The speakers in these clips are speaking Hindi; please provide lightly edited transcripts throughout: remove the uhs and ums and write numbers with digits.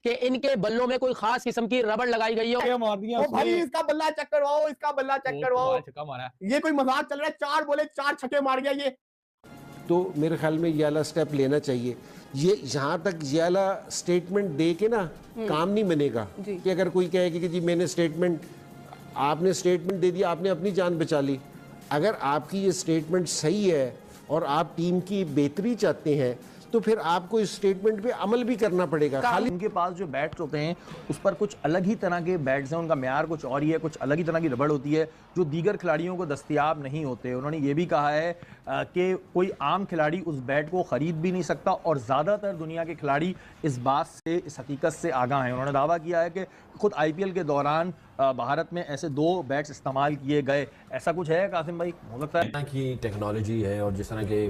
कि इनके बल्लों में कोई खास किस्म की रबड़ लगाई गई हो। मार दिया ओ भाई इसका बल्ला चेक करवाओ, इसका बल्ला चेक करवाओ। छक्का मारा। ये कोई मजाक चल रहा है? 4 बोले 4 छक्के मार गया ये। तो मेरे ख्याल में ये वाला स्टेप लेना चाहिए। ये जहाँ तक ये वाला स्टेटमेंट दे के ना काम नहीं बनेगा कि अगर कोई कहे कि जी मैंने आपने स्टेटमेंट दे दिया, आपने अपनी जान बचा ली। अगर आपकी ये स्टेटमेंट सही है और आप टीम की बेहतरी चाहते हैं तो फिर आपको इस स्टेटमेंट पे अमल भी करना पड़ेगा। खाली उनके पास जो बैट्स होते हैं उस पर कुछ अलग ही तरह के बैट्स हैं, उनका म्यार कुछ और ही है, कुछ अलग ही तरह की रबड़ होती है जो दीगर खिलाड़ियों को दस्तयाब नहीं होते। उन्होंने ये भी कहा है कि कोई आम खिलाड़ी उस बैट को ख़रीद भी नहीं सकता और ज़्यादातर दुनिया के खिलाड़ी इस बात से, इस हकीकत से आगाह हैं। उन्होंने दावा किया है कि खुद IPL के दौरान भारत में ऐसे 2 बैट्स इस्तेमाल किए गए। ऐसा कुछ है कासिम भाई? हो सकता है कि टेक्नोलॉजी है और जिस तरह के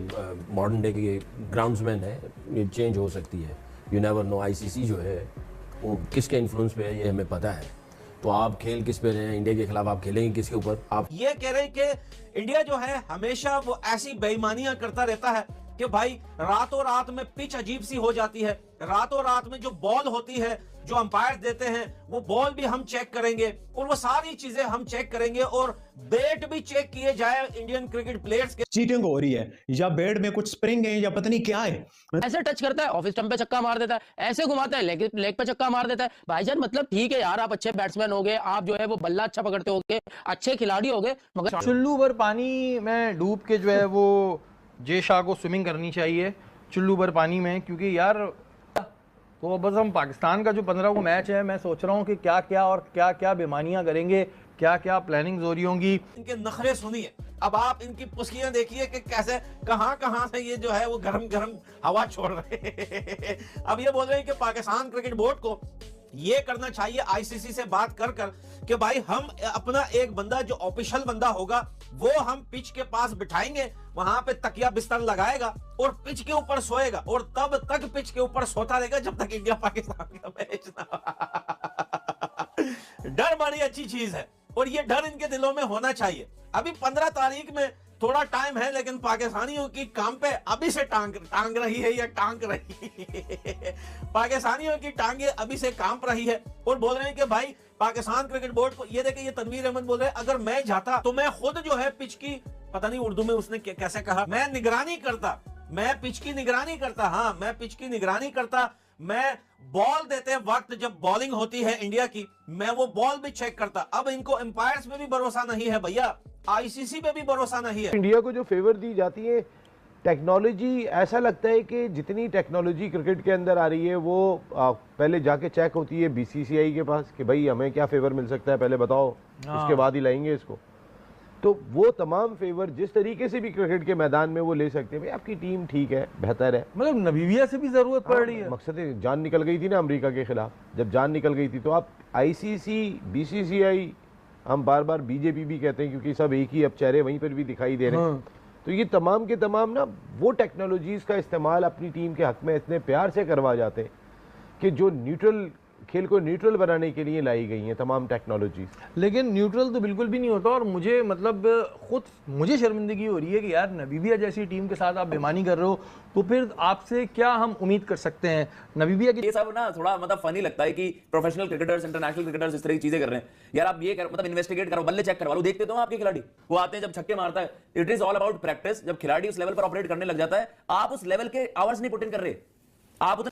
मॉडर्न डे के ग्राउंड्समैन है, ये चेंज हो सकती है। You never know. ICC जो है वो किसके इन्फ्लुएंस पे है ये हमें पता है। तो आप खेल किस पे रहे हैं, इंडिया के खिलाफ आप खेलेंगे किसके ऊपर? आप ये कह रहे हैं कि इंडिया जो है हमेशा वो ऐसी बेईमानियां करता रहता है कि भाई रातों रात में पिच अजीब सी हो जाती है, रातों रात में जो बॉल होती है, जो अंपायर देते हैं वो बॉल भी हम चेक करेंगे और वो सारी चीजें हम चेक करेंगे और बैट भी चेक किए जाए इंडियन क्रिकेट प्लेयर्स के। चीटिंग हो रही है या बैट में कुछ स्प्रिंग है या पता नहीं क्या है। ऐसे टच करता है, ऑफ स्टंप पे छक्का मार देता है, ऐसे घुमाता है, लेग पे छक्का मार देता है। भाईजान मतलब ठीक है यार, आप अच्छे बैट्समैन हो गए, आप जो है वो बल्ला अच्छा पकड़ते होगे, अच्छे खिलाड़ी हो गए, मगर चुल्लू भर पानी में डूब के जो है वो जे शाह को स्विमिंग करनी चाहिए चुल्लू भर पानी में, क्योंकि यार तो बस हम पाकिस्तान का जो 15 को मैच है, मैं सोच रहा हूँ कि क्या क्या और क्या क्या बेमानियां करेंगे, क्या क्या प्लानिंग हो रही होंगी। इनके नखरे सुनिए, अब आप इनकी पुस्कियां देखिए कि कैसे कहां से ये जो है वो गरम गरम हवा छोड़ रहे हैं। अब ये बोल रहे हैं कि पाकिस्तान क्रिकेट बोर्ड को ये करना चाहिए ICC से बात कर कि भाई हम अपना एक बंदा जो ऑफिशियल बंदा होगा वो हम पिच के पास बिठाएंगे, वहां पे तकिया बिस्तर लगाएगा और पिच के ऊपर सोएगा और तब तक पिच के ऊपर सोता रहेगा जब तक इंडिया पाकिस्तान का मैच ना। डर बड़ी अच्छी चीज है और ये डर इनके दिलों में होना चाहिए। अभी 15 तारीख में थोड़ा टाइम है, लेकिन पाकिस्तानियों की काम पे अभी से टांग रही है या टांग रही है। पाकिस्तानियों की टांगे अभी से कांप रही है और बोल रहे हैं कि भाई पाकिस्तान क्रिकेट बोर्ड को ये देखे, ये तनवीर अहमद बोल रहे हैं अगर मैं जाता तो मैं खुद जो है पिच की, पता नहीं उर्दू में उसने कैसे कहा, मैं निगरानी करता, मैं पिच की निगरानी करता। हाँ, मैं पिच की निगरानी करता, मैं बॉल देते वक्त जब बॉलिंग होती है इंडिया की, मैं वो बॉल भी चेक करता। अब इनको एम्पायर्स पे भी भरोसा नहीं है भैया, ICC पे भी भरोसा नहीं है। इंडिया को जो फेवर दी जाती है टेक्नोलॉजी, ऐसा लगता है कि जितनी टेक्नोलॉजी क्रिकेट के अंदर आ रही है वो पहले जाके चेक होती है BCCI के पास कि भाई हमें क्या फेवर मिल सकता है, पहले बताओ, उसके बाद ही लाएंगे इसको। तो वो तमाम फेवर जिस तरीके से भी क्रिकेट के मैदान में वो ले सकते हैं, भाई आपकी टीम ठीक है, बेहतर है, मतलब नबीबिया से भी जरूरत पड़ रही है। मकसद है, जान निकल गई थी ना अमेरिका के खिलाफ, जब जान निकल गई थी तो आप ICC BCCI, हम बार बार BJP भी कहते हैं क्योंकि सब एक ही अब चेहरे वहीं पर भी दिखाई दे रहे हैं। तो ये तमाम के तमाम ना वो टेक्नोलॉजीज़ का इस्तेमाल अपनी टीम के हक में इतने प्यार से करवा जाते हैं कि जो न्यूट्रल खेल को न्यूट्रल बनाने के लिए लाई गई हैं तमाम टेक्नोलॉजीज। लेकिन न्यूट्रल तो बिल्कुल भी नहीं होता और मुझे मतलब खुद मुझे शर्मिंदगी हो रही है कि यार नबीबिया जैसी टीम के साथ आप बेईमानी कर रहे हो तो फिर आपसे क्या हम उम्मीद कर सकते हैं। नबीबिया की ये सब ना थोड़ा मतलब फनी लगता है कि प्रोफेशनल क्रिकेटर्स, इंटरनेशनल क्रिकेटर्स इस तरह की चीजें कर रहे हैं। यार आप ये मतलब इन्वेस्टिगेट करो, बल्ले चेक करवा लो, देखते तो आपके खिलाड़ी वो आते हैं जब छक्के मारता है। It is all about practice. जब खिलाड़ी उस लेवल पर ऑपरेट करने लग जाता है, आप उस लेवल के आवर्स नहीं पुट इन कर रहे, आप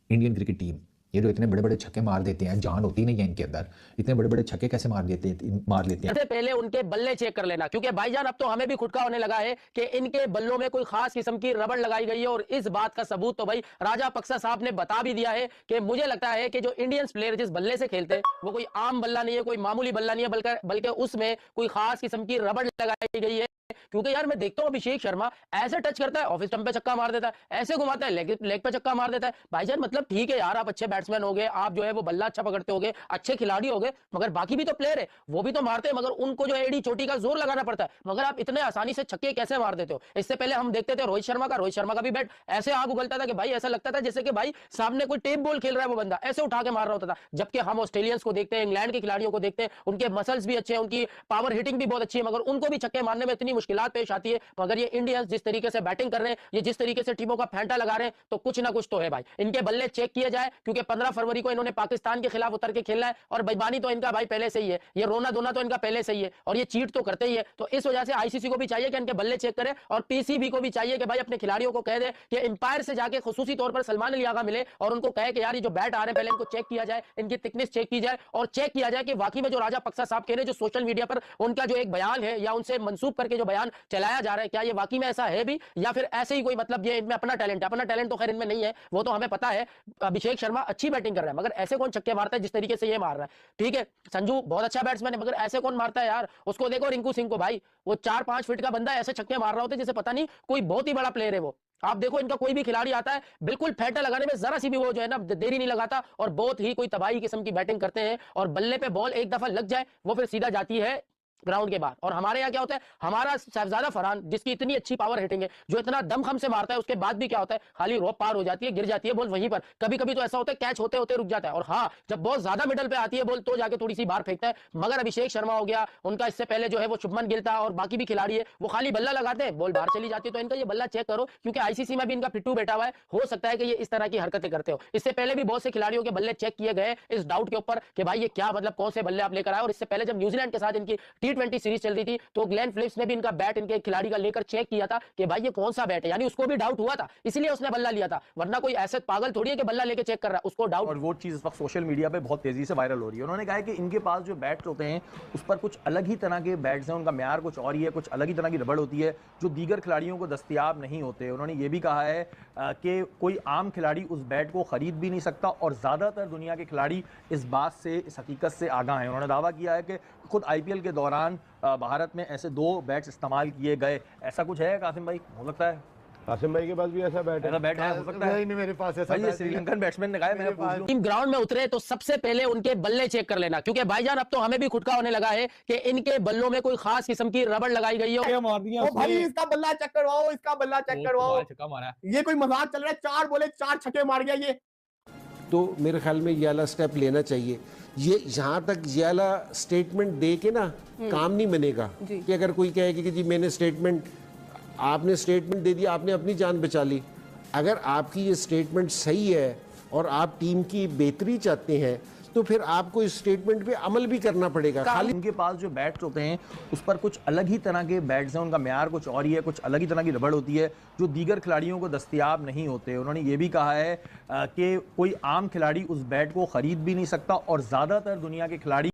इंडियन क्रिकेट टीम ये जो इतने बड़े बड़े छक्के मार देते हैं, जान होती नहीं है इनके अंदर, इतने बड़े बड़े छक्के कैसे मार लेते हैं। पहले उनके बल्ले चेक कर लेना, क्योंकि भाईजान अब तो हमें भी खुटका होने लगा है कि इनके बल्लों में कोई खास किस्म की रबड़ लगाई गई है। और इस बात का सबूत तो भाई राजापक्सा साहब ने बता भी दिया है कि मुझे लगता है कि जो इंडियंस प्लेयर जिस बल्ले से खेलते हैं वो कोई आम बल्ला नहीं है, कोई मामूली बल्ला नहीं है, बल्कि उसमें कोई खास किस्म की रबड़ लगाई गई है। क्योंकि यार मैं देखता हूं अभिषेक शर्मा ऐसे टच करता है, ऑफ स्टंप पे छक्का मार देता है, ऐसे घुमाता है, लेग पे छक्का मार देता है। भाईजान मतलब ठीक है यार, आप अच्छे बैट्समैन हो गए, आप जो है वो बल्ला अच्छा पकड़ते हो गए, अच्छे खिलाड़ी हो गए, मगर बाकी भी तो प्लेयर है, वो भी तो मारते हैं, मगर उनको जो एडी चोटी का जोर लगाना पड़ता है। मगर आप इतने आसानी से छक्के कैसे मार देते हो? इससे पहले हम देखते थे रोहित शर्मा का भी बैट ऐसे आग उगलता था कि भाई ऐसा लगता था जैसे कि भाई सामने कोई टेप बॉल खेल रहा है, वो बंदा ऐसे उठा के मार रहा होता था। जबकि हम ऑस्ट्रेलियंस को देखते हैं, इंग्लैंड के खिलाड़ियों को देखते हैं, उनके मसल्स भी अच्छे हैं, उनकी पावर हिटिंग भी बहुत अच्छी है, मगर उनको भी छक्के मारने में इतनी मुश्किलात पेश आती है, मगर ये इंडियंस जिस तरीके से बैटिंग कर रहे हैं, ये जिस तरीके से टीमों का फेंटा लगा रहे हैं, तो कुछ ना कुछ तो है भाई। इनके बल्ले चेक किए जाए, क्योंकि 15 फरवरी को इन्होंने पाकिस्तान के खिलाफ उतर के खेलना है, और बेईमानी तो इनका भाई पहले से ही है, ये रोना धोना तो इनका पहले से ही है, और ये चीट तो करते ही है। तो इस वजह से आईसीसी को भी चाहिए कि इनके बल्ले चेक करे, और पीसीबी को भी चाहिए कि भाई अपने खिलाड़ियों को कह दे कि एम्पायर से जाके खुसूसी तौर पर सलमान अली आगा मिले और उनको कहे कि यार ये जो बैट आ रहे हैं पहले इनको चेक किया जाए, इनकी थिकनेस चेक की जाए, और चेक किया जाए कि वाकई में जो राजापक्सा साहब कह रहे हैं, जो सोशल मीडिया पर उनका जो एक बयान है या उनसे मंसूब करके जो बयान चलाया जा रहा है, क्या ये वाकई में ऐसा है भी, या फिर ऐसे ही कोई मतलब ये इनमें अपना टैलेंट है। अपना टैलेंट तो खैर इनमें नहीं है, वो तो हमें पता है। अभिषेक शर्मा अच्छी बैटिंग कर रहा है, मगर ऐसे कौन छक्के मारता है जिस तरीके से ये मार रहा है। ठीक है, संजू बहुत अच्छा बैट्समैन है, मगर ऐसे कौन मारता है यार। उसको देखो रिंकू सिंह को, भाई वो 4-5 फीट का बंदा ऐसे छक्के मार रहा होता है जैसे पता नहीं कोई बहुत ही बड़ा प्लेयर है वो। आप देखो इनका कोई भी खिलाड़ी आता है, बिल्कुल फेंटा लगाने में जरा सी भी वो जो है ना देरी नहीं लगाता, और बहुत ही कोई तबाही किस्म की बैटिंग करते हैं, और बल्ले पे बॉल एक दफा लग जाए वो फिर सीधा जाती है ग्राउंड के बाहर। और हमारे यहाँ क्या होता है, हमारा साहबजादा फरहान जिसकी इतनी अच्छी पावर हिटिंग है, जो इतना दमखम से मारता है, उसके बाद भी क्या होता है, खाली रोप पार हो जाती है, गिर जाती है बॉल वहीं पर। कभी कभी तो ऐसा होता है कैच होते होते रुक जाता है, और हाँ जब बहुत ज्यादा मिडल पे आती है बॉल तो जाके थोड़ी सी बाहर फेंकता है। मगर अभिषेक शर्मा हो गया, उनका इससे पहले जो है वो शुभमन गिल था, और बाकी भी खिलाड़ी है, वो खाली बल्ला लगाते हैं, बॉल बाहर चली जाती है। तो इनका ये बल्ला चेक करो, क्योंकि आईसीसी में भी इनका पिट्टू बैठा हुआ है, हो सकता है कि ये इस तरह की हरकतें करते हो। इससे पहले भी बहुत से खिलाड़ियों के बल्ले चेक किए गए इस डाउट के ऊपर कि भाई ये क्या मतलब कौन से बल्ले आप लेकर आए। और इससे पहले जब न्यूजीलैंड के साथ इनकी T20 सीरीज चल रही थी, तो ग्लेन फिलिप्स ने भी इनका बैट इनके खिलाड़ी का लेकर चेक किया था कि भाई ये कौन सा बैट है, यानी उसको भी डाउट हुआ था, इसलिए उसने बल्ला लिया था, वरना कोई ऐसे पागल थोड़ी है कि बल्ला लेके चेक कर रहा है, उसको डाउट। और वो चीज़ इस वक्त सोशल मीडिया पे बहुत तेजी से वायरल हो रही है। उन्होंने कहा है कि इनके पास जो बैट्स होते हैं उस पर कुछ अलग ही तरह के बैट्स हैं, उनका म्यार कुछ और ही है, कुछ अलग ही तरह की रबड़ होती है जो दीगर खिलाड़ियों को दस्तयाब नहीं होते। उन्होंने ये भी कहा है कि कोई आम खिलाड़ी उस बैट को खरीद भी नहीं सकता, और ज़्यादातर दुनिया के खिलाड़ी इस बात से, इस हकीकत से आगाह हैं। उन्होंने दावा किया है कि खुद IPL के दौरान भारत में ऐसे 2 बैट्स इस्तेमाल किए गए। ऐसा कुछ है कासिम भाई, हो सकता है कासिम भाई के पास भी ऐसा बैट है? ऐसा बैट है, हो सकता है। नहीं मेरे पास ऐसा भाई ये श्रीलंकन बैट्समैन ने कहा है, मैंने पूछ लूं। टीम ग्राउंड में उतरे तो सबसे पहले उनके बल्ले चेक कर लेना, क्योंकि भाईजान अब तो हमें भी खुटका होने लगा है कि इनके बल्लों में कोई खास किस्म की रबड़ लगाई गई हो। ओ भाई इसका बल्ला चेक करवाओ, इसका बल्ला चेक करवाओ। ये कोई मजाक चल रहा है, 4 बोले 4 छक्के मार गया ये। तो मेरे ख्याल में ये वाला स्टेप लेना चाहिए। ये यहाँ तक ये वाला स्टेटमेंट दे के ना काम नहीं बनेगा कि अगर कोई कहे कि जी मैंने स्टेटमेंट, आपने स्टेटमेंट दे दिया, आपने अपनी जान बचा ली। अगर आपकी ये स्टेटमेंट सही है और आप टीम की बेहतरी चाहते हैं, तो फिर आपको इस स्टेटमेंट पे अमल भी करना पड़ेगा। खाली इनके पास जो बैट्स होते हैं उस पर कुछ अलग ही तरह के बैट्स हैं, उनका म्यार कुछ और ही है, कुछ अलग ही तरह की रबड़ होती है जो दीगर खिलाड़ियों को दस्तयाब नहीं होते। उन्होंने ये भी कहा है कि कोई आम खिलाड़ी उस बैट को खरीद भी नहीं सकता, और ज़्यादातर दुनिया के खिलाड़ी